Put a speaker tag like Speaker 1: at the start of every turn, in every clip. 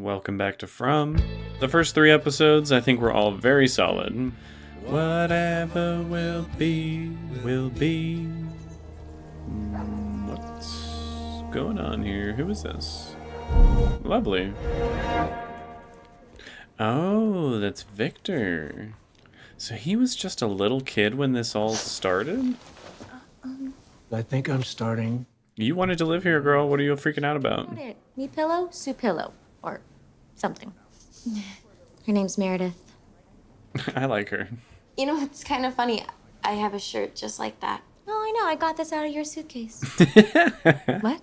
Speaker 1: Welcome back to From. The first 3 episodes, I think, were all very solid. Whatever will be, will be. What's going on here? Who is this? Lovely. Oh, that's Victor. So he was just a little kid when this all started?
Speaker 2: I think I'm starting.
Speaker 1: You wanted to live here, girl. What are you freaking out about?
Speaker 3: Me pillow, Sue pillow, or something. Her name's Meredith.
Speaker 1: I like her.
Speaker 4: You know, it's kind of funny. I have a shirt just like that.
Speaker 3: Oh, I know. I got this out of your suitcase. What?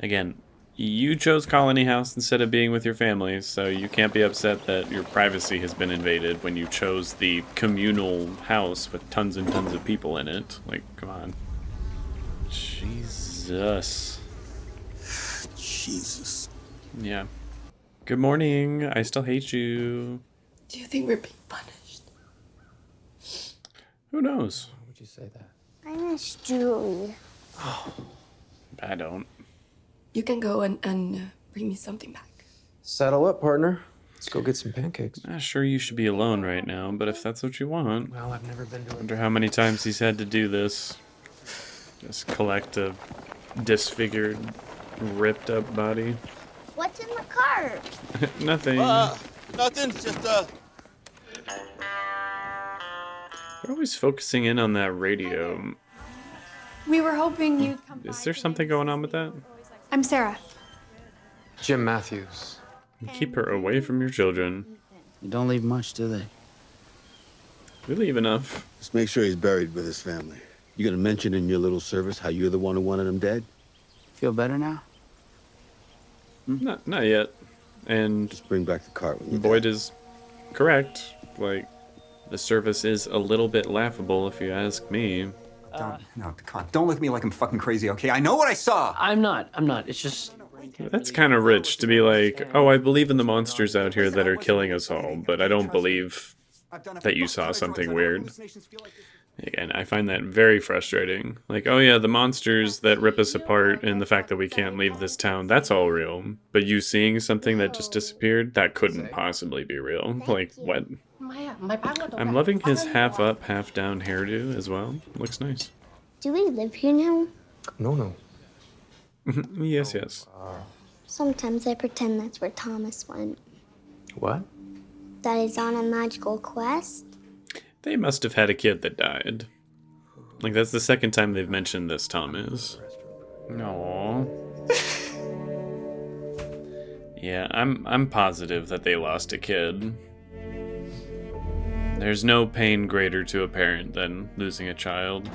Speaker 1: Again, you chose Colony House instead of being with your family, so you can't be upset that your privacy has been invaded when you chose the communal house with tons and tons of people in it. Like, come on. Jesus.
Speaker 5: Jesus.
Speaker 1: Yeah. Good morning. I still hate you.
Speaker 4: Do you think we're being punished?
Speaker 1: Who knows?
Speaker 2: Why would you say that?
Speaker 6: I miss Julie.
Speaker 1: I don't.
Speaker 4: You can go and bring me something back.
Speaker 2: Saddle up, partner. Let's go get some pancakes.
Speaker 1: Sure, you should be alone right now, but if that's what you want.
Speaker 2: Well, I've never been to
Speaker 1: Wonder how many times he's had to do this. Just collect a disfigured, ripped up body.
Speaker 6: What's in the cart?
Speaker 1: Nothing.
Speaker 5: Nothing. Just
Speaker 1: They're always focusing in on that radio.
Speaker 7: We were hoping you'd come by.
Speaker 1: Is there something going on with that?
Speaker 7: I'm Sarah.
Speaker 2: Jim Matthews.
Speaker 1: Keep her away from your children.
Speaker 8: You don't leave much, do they?
Speaker 1: We leave enough.
Speaker 5: just make sure he's buried with his family. You gonna mention in your little service how you're the one who wanted him dead?
Speaker 8: Feel better now?
Speaker 1: Not yet. And
Speaker 5: Just bring back the cart when you're
Speaker 1: Boyd
Speaker 5: dead.
Speaker 1: is correct. Like, the service is a little bit laughable if you ask me.
Speaker 9: No, come on. Don't look at me like I'm fucking crazy, okay? I know what I saw.
Speaker 8: I'm not. It's just...
Speaker 1: That's kind of rich to be like, oh, I believe in the monsters out here that are killing us all, but I don't believe that you saw something weird. Again, I find that very frustrating. Like, oh yeah, the monsters that rip us apart and the fact that we can't leave this town, that's all real. But you seeing something that just disappeared, that couldn't possibly be real. Like, what? I'm loving his half up, half down hairdo as well. Looks nice.
Speaker 6: Do we live here now?
Speaker 2: No.
Speaker 1: Yes, yes.
Speaker 6: Sometimes I pretend that's where Thomas went.
Speaker 2: What?
Speaker 6: That he's on a magical quest.
Speaker 1: They must have had a kid that died. Like, that's the second time they've mentioned this, Thomas. No. Yeah, I'm positive that they lost a kid. There's no pain greater to a parent than losing a child.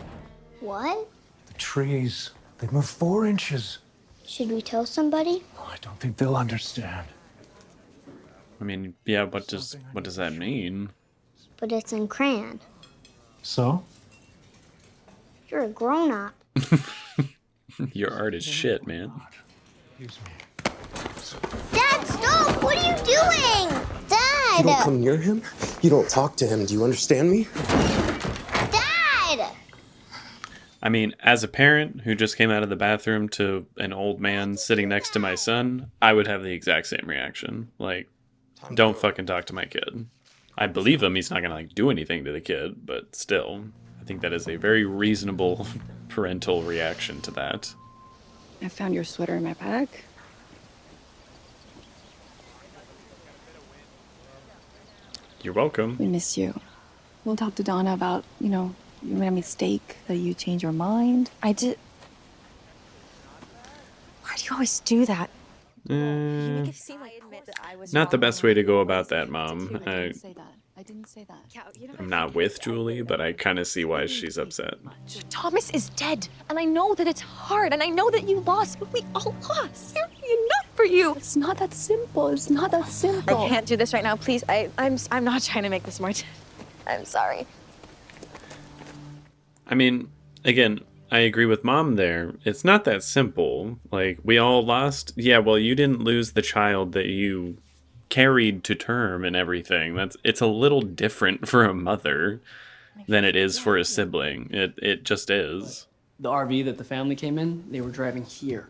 Speaker 6: What?
Speaker 2: The trees. They moved 4 inches.
Speaker 6: Should we tell somebody?
Speaker 2: Oh, I don't think they'll understand.
Speaker 1: I mean, yeah, what does that mean?
Speaker 6: But it's in crayon.
Speaker 2: So?
Speaker 6: You're a grown-up.
Speaker 1: Your art is shit, man.
Speaker 2: Excuse me.
Speaker 6: Dad, stop! What are you doing? Dad!
Speaker 10: You don't come near him. You don't talk to him. Do you understand me?
Speaker 6: Dad!
Speaker 1: I mean, as a parent who just came out of the bathroom to an old man sitting next to my son, I would have the exact same reaction. Like, don't fucking talk to my kid. I believe him, he's not gonna like do anything to the kid, but still, I think that is a very reasonable parental reaction to that.
Speaker 4: I found your sweater in my bag.
Speaker 1: You're welcome.
Speaker 4: We miss you. We'll talk to Donna about, you made a mistake, that you changed your mind.
Speaker 3: I did. Why do you always do that?
Speaker 1: Not the best way to go about that, Mom.
Speaker 4: I didn't say that.
Speaker 1: I'm not with Julie, but I kind of see why she's upset.
Speaker 3: Thomas is dead, and I know that it's hard, and I know that you lost, but we all lost. You're enough for you.
Speaker 4: It's not that simple. It's not that simple.
Speaker 3: I can't do this right now, please. I'm not trying to make this more. I'm sorry.
Speaker 1: I mean, again, I agree with Mom there. It's not that simple. Like, we all lost. Yeah, well, you didn't lose the child that you carried to term and everything. It's a little different for a mother than it is for a sibling. It just is.
Speaker 8: The RV that the family came in, they were driving here.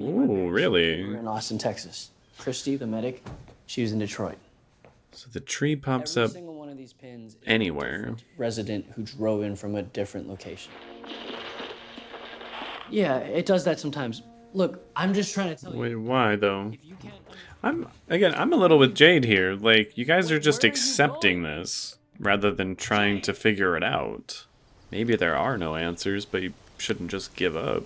Speaker 1: Ooh, really?
Speaker 8: We're in Austin, Texas. Christy, the medic, she was in Detroit.
Speaker 1: So the tree pops
Speaker 8: Every
Speaker 1: up
Speaker 8: single one of these pins is
Speaker 1: anywhere.
Speaker 8: a different resident who drove in from a different location. Yeah, it does that sometimes. Look, I'm just trying to tell you.
Speaker 1: Wait, why though?
Speaker 8: If you can't
Speaker 1: I'm a little with Jade here. Like, you guys are just accepting this rather than trying to figure it out. Maybe there are no answers, but you shouldn't just give up.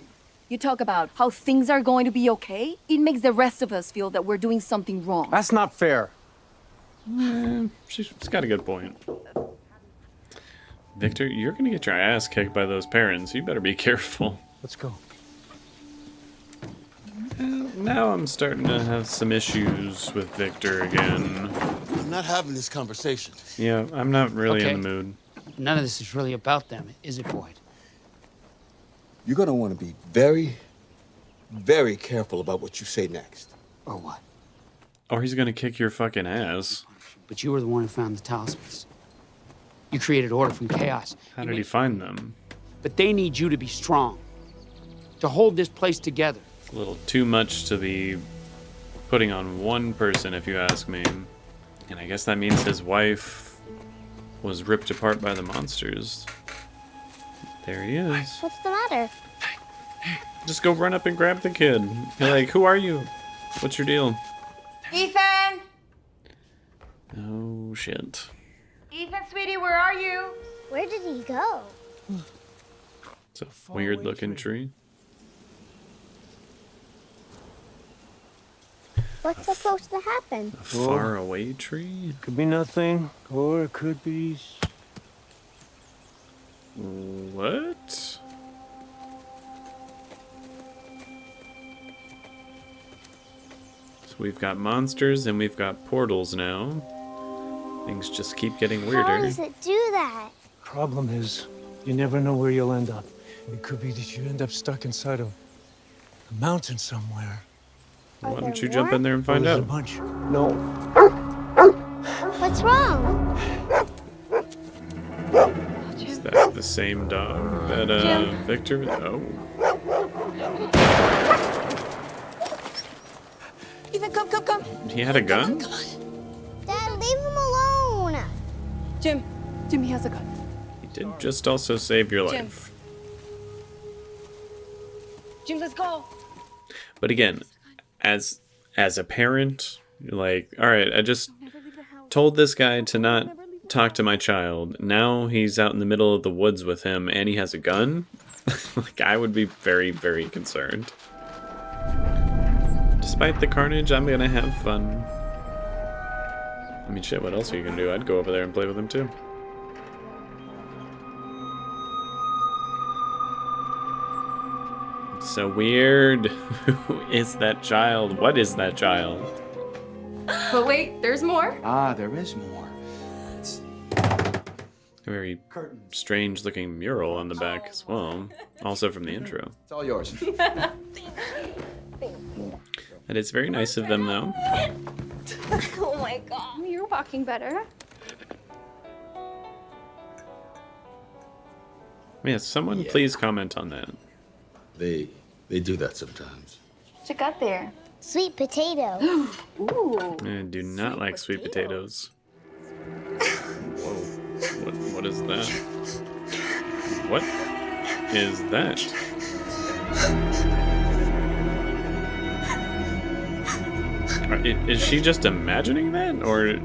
Speaker 4: You talk about how things are going to be okay. It makes the rest of us feel that we're doing something wrong.
Speaker 2: That's not fair.
Speaker 1: She's got a good point. Victor, you're gonna get your ass kicked by those parents. You better be careful.
Speaker 2: Let's go.
Speaker 1: Now I'm starting to have some issues with Victor again.
Speaker 5: I'm not having this conversation.
Speaker 1: Yeah, I'm not really
Speaker 8: Okay.
Speaker 1: in the mood.
Speaker 8: None of this is really about them, is it, Boyd?
Speaker 5: You're gonna want to be very, very careful about what you say next.
Speaker 8: Or what?
Speaker 1: Or he's gonna kick your fucking ass.
Speaker 8: But you were the one who found the talismans. You created order from chaos.
Speaker 1: How
Speaker 8: You
Speaker 1: did he
Speaker 8: made-
Speaker 1: find them?
Speaker 8: But they need you to be strong. To hold this place together.
Speaker 1: It's a little too much to be putting on one person, if you ask me. And I guess that means his wife was ripped apart by the monsters. There he is.
Speaker 6: What's the matter?
Speaker 1: Just go run up and grab the kid. Be like, who are you? What's your deal?
Speaker 11: Ethan!
Speaker 1: Oh, shit.
Speaker 11: Ethan, sweetie, where are you?
Speaker 6: Where did he go?
Speaker 1: It's a weird looking tree.
Speaker 6: What's supposed to happen?
Speaker 1: A far away tree?
Speaker 2: Could be nothing, or it could be.
Speaker 1: What? So we've got monsters and we've got portals now. Things just keep getting
Speaker 6: How
Speaker 1: weirder.
Speaker 6: does it do that?
Speaker 2: Problem is, you never know where you'll end up. It could be that you end up stuck inside of a mountain somewhere.
Speaker 1: Why don't you jump in there and find
Speaker 2: There's a
Speaker 1: out?
Speaker 2: bunch. No.
Speaker 6: What's wrong?
Speaker 1: Is that the same dog that Victor? Oh,
Speaker 4: Ethan, come.
Speaker 1: he had a gun?
Speaker 6: Dad, leave him alone.
Speaker 4: Jim, he has a gun.
Speaker 1: He did just also save your
Speaker 4: Jim.
Speaker 1: life.
Speaker 4: Jim, let's go.
Speaker 1: But again, as a parent, you're like, all right, I just told this guy to not talk to my child. Now he's out in the middle of the woods with him and he has a gun. Like, I would be very, very concerned. Despite the carnage, I'm gonna have fun. I mean, shit, what else are you gonna do? I'd go over there and play with him too. It's so weird. Who is that child? What is that child?
Speaker 11: But wait, there's more.
Speaker 9: Ah, there is more.
Speaker 1: A very strange looking mural on the back as well. Also from the intro.
Speaker 9: It's all yours.
Speaker 1: That is very nice of them though.
Speaker 7: Oh my god. You're walking better.
Speaker 1: Yeah, someone please comment on that.
Speaker 5: They do that sometimes.
Speaker 7: What you got there?
Speaker 6: Sweet potato.
Speaker 7: Ooh.
Speaker 1: I do not like sweet potatoes. Whoa. What is that? What is that? Is she just imagining that? Or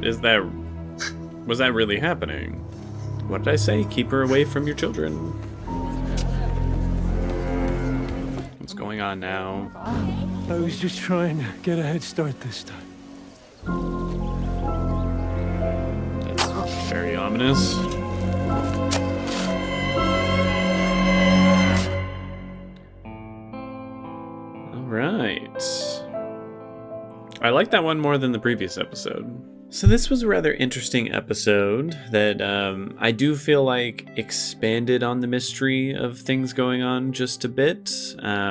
Speaker 1: was that really happening? What did I say? Keep her away from your children. What's going on now?
Speaker 2: I was just trying to get a head start this time.
Speaker 1: That's very ominous. All right. I like that one more than the previous episode. So this was a rather interesting episode that I do feel like expanded on the mystery of things going on just a bit,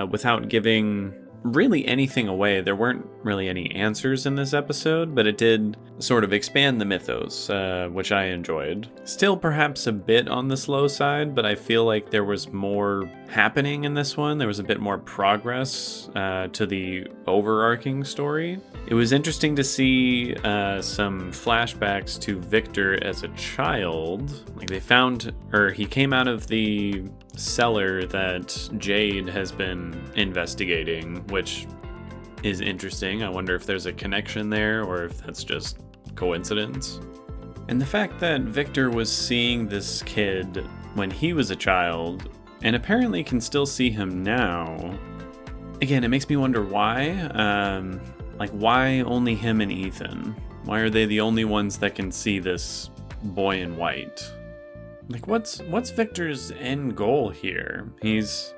Speaker 1: without giving really anything away. There weren't really any answers in this episode, but it did sort of expand the mythos, which I enjoyed. Still perhaps a bit on the slow side, but I feel like there was more happening in this one. There was a bit more progress to the overarching story. It was interesting to see some flashbacks to Victor as a child. Like he came out of the cellar that Jade has been investigating, which is interesting. I wonder if there's a connection there or if that's just coincidence. And the fact that Victor was seeing this kid when he was a child and apparently can still see him now, again, it makes me wonder why. Why only him and Ethan? Why are they the only ones that can see this boy in white? Like, what's Victor's end goal here? He's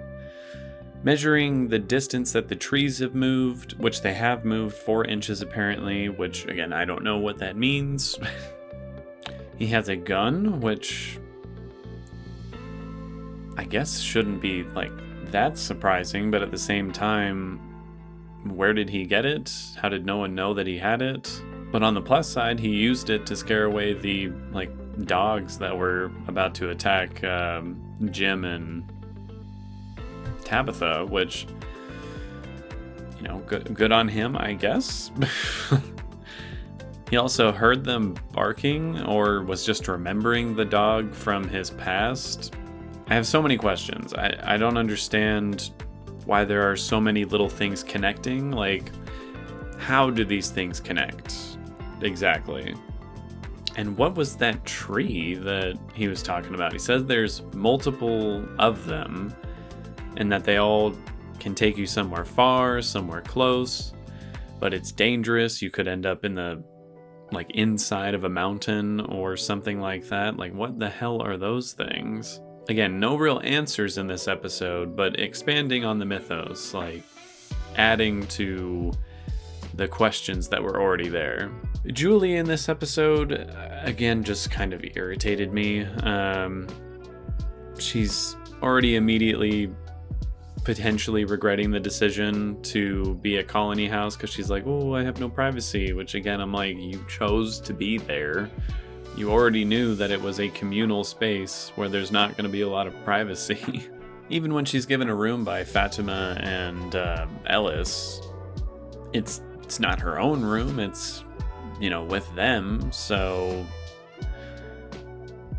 Speaker 1: measuring the distance that the trees have moved, which they have moved 4 inches apparently, which, again, I don't know what that means. He has a gun, which I guess shouldn't be, like, that surprising, but at the same time, where did he get it? How did no one know that he had it? But on the plus side, he used it to scare away the, like, dogs that were about to attack Jim and Tabitha, which, you know, good on him, I guess. He also heard them barking or was just remembering the dog from his past. I have so many questions. I don't understand why there are so many little things connecting. Like, how do these things connect exactly? And what was that tree that he was talking about? He says there's multiple of them and that they all can take you somewhere far, somewhere close, but it's dangerous. You could end up in the, like, inside of a mountain or something like that. Like, what the hell are those things? Again, no real answers in this episode, but expanding on the mythos, like adding to the questions that were already there. Julie in this episode, again, just kind of irritated me. She's already immediately potentially regretting the decision to be at Colony House because she's like, oh, I have no privacy, which again, I'm like, you chose to be there. You already knew that it was a communal space where there's not going to be a lot of privacy. Even when she's given a room by Fatima and Ellis, it's not her own room, it's, you know, with them, so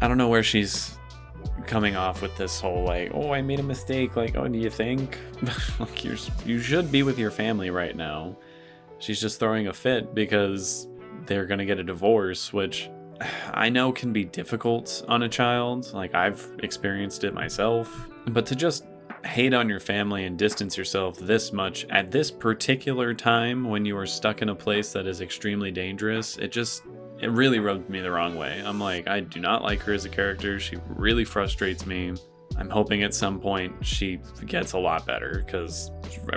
Speaker 1: I don't know where she's coming off with this whole, like, oh, I made a mistake, like, oh, do you think? Like, you should be with your family right now. She's just throwing a fit because they're gonna get a divorce, which I know can be difficult on a child, like, I've experienced it myself, but to just hate on your family and distance yourself this much at this particular time when you are stuck in a place that is extremely dangerous, it really rubbed me the wrong way. I'm like, I do not like her as a character. She really frustrates me. I'm hoping at some point she gets a lot better, because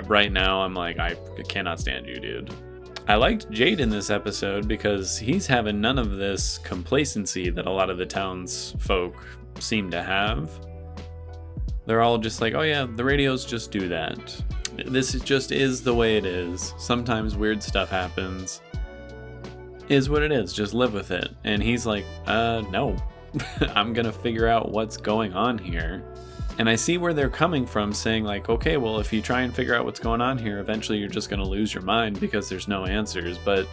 Speaker 1: right now I'm like, I cannot stand you, dude. I liked Jade in this episode because he's having none of this complacency that a lot of the townsfolk seem to have. They're all just like, oh yeah, the radios just do that. This just is the way it is. Sometimes weird stuff happens. Is what it is, just live with it. And he's like, no. I'm gonna figure out what's going on here. And I see where they're coming from, saying like, okay, well, if you try and figure out what's going on here, eventually you're just gonna lose your mind because there's no answers. But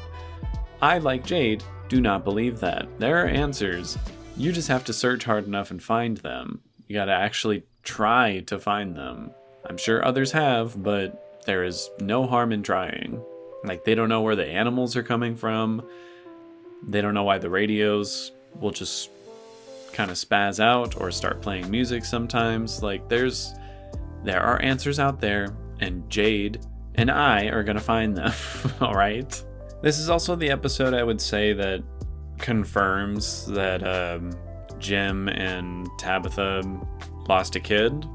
Speaker 1: I, like Jade, do not believe that. There are answers. You just have to search hard enough and find them. You gotta actually try to find them. I'm sure others have, but there is no harm in trying. Like, they don't know where the animals are coming from. They don't know why the radios will just kind of spaz out or start playing music sometimes. Like, there are answers out there, and Jade and I are gonna find them. All right. This is also the episode I would say that confirms that Jim and Tabitha lost a kid.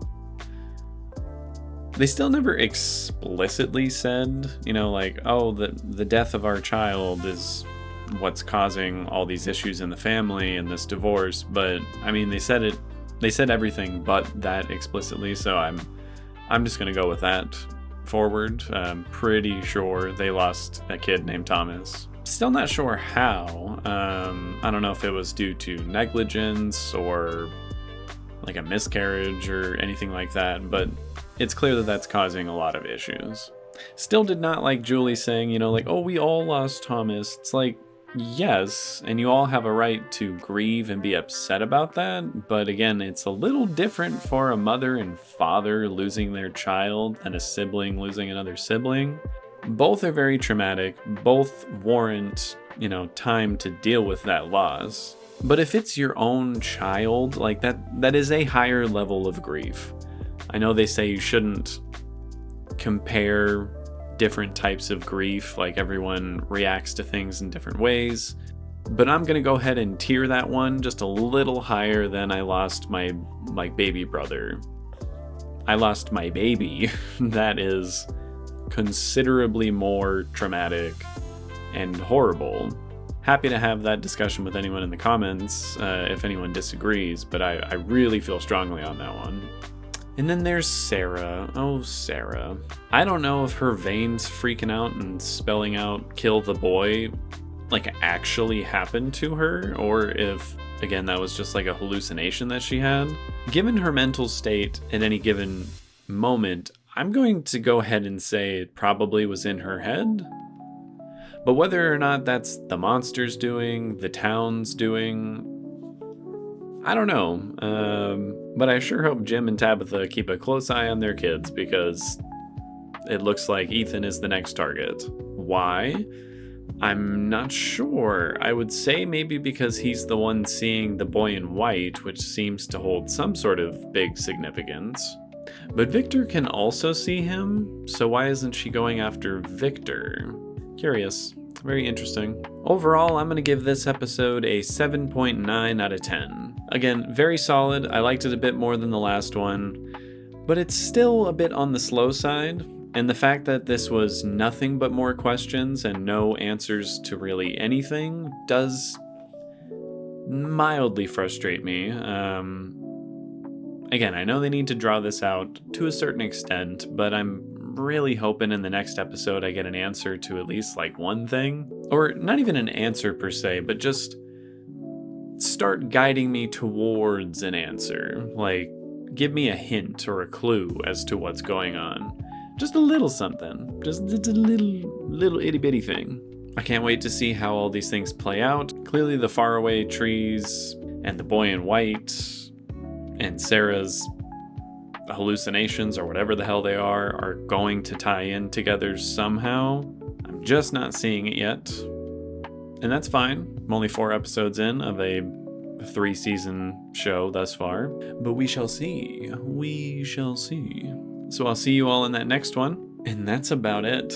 Speaker 1: They still never explicitly said, you know, like, oh, the death of our child is what's causing all these issues in the family and this divorce. But I mean, they said everything but that explicitly, so I'm just gonna go with that straightforward. I'm pretty sure they lost a kid named Thomas. Still not sure how. I don't know if it was due to negligence or like a miscarriage or anything like that, but it's clear that that's causing a lot of issues. Still did not like Julie saying, like, oh, we all lost Thomas. It's like, yes, and you all have a right to grieve and be upset about that, but again, it's a little different for a mother and father losing their child than a sibling losing another sibling. Both are very traumatic, both warrant, time to deal with that loss. But if it's your own child, like that is a higher level of grief. I know they say you shouldn't compare different types of grief, like everyone reacts to things in different ways, but I'm gonna go ahead and tier that one just a little higher than I lost my baby brother. I lost my baby. That is considerably more traumatic and horrible. Happy to have that discussion with anyone in the comments if anyone disagrees, but I really feel strongly on that one. And then there's Sarah. Oh, Sarah. I don't know if her veins freaking out and spelling out kill the boy actually happened to her, or if, again, that was just like a hallucination that she had. Given her mental state at any given moment, I'm going to go ahead and say it probably was in her head. But whether or not that's the monsters doing, the town's doing, I don't know. But I sure hope Jim and Tabitha keep a close eye on their kids, because it looks like Ethan is the next target. Why? I'm not sure. I would say maybe because he's the one seeing the boy in white, which seems to hold some sort of big significance. But Victor can also see him, so why isn't she going after Victor? Curious. Very interesting. Overall, I'm going to give this episode a 7.9 out of 10. Again, very solid. I liked it a bit more than the last one, but it's still a bit on the slow side. And the fact that this was nothing but more questions and no answers to really anything does mildly frustrate me. Again, I know they need to draw this out to a certain extent, but I'm really hoping in the next episode I get an answer to at least one thing. Or not even an answer per se, but just start guiding me towards an answer. Give me a hint or a clue as to what's going on. Just a little something. Just a little itty bitty thing. I can't wait to see how all these things play out. Clearly the faraway trees and the boy in white and Sarah's hallucinations, or whatever the hell they are going to tie in together somehow. I'm just not seeing it yet. And that's fine. I'm only 4 episodes in of a 3-season show thus far. But we shall see. We shall see. So I'll see you all in that next one. And that's about it.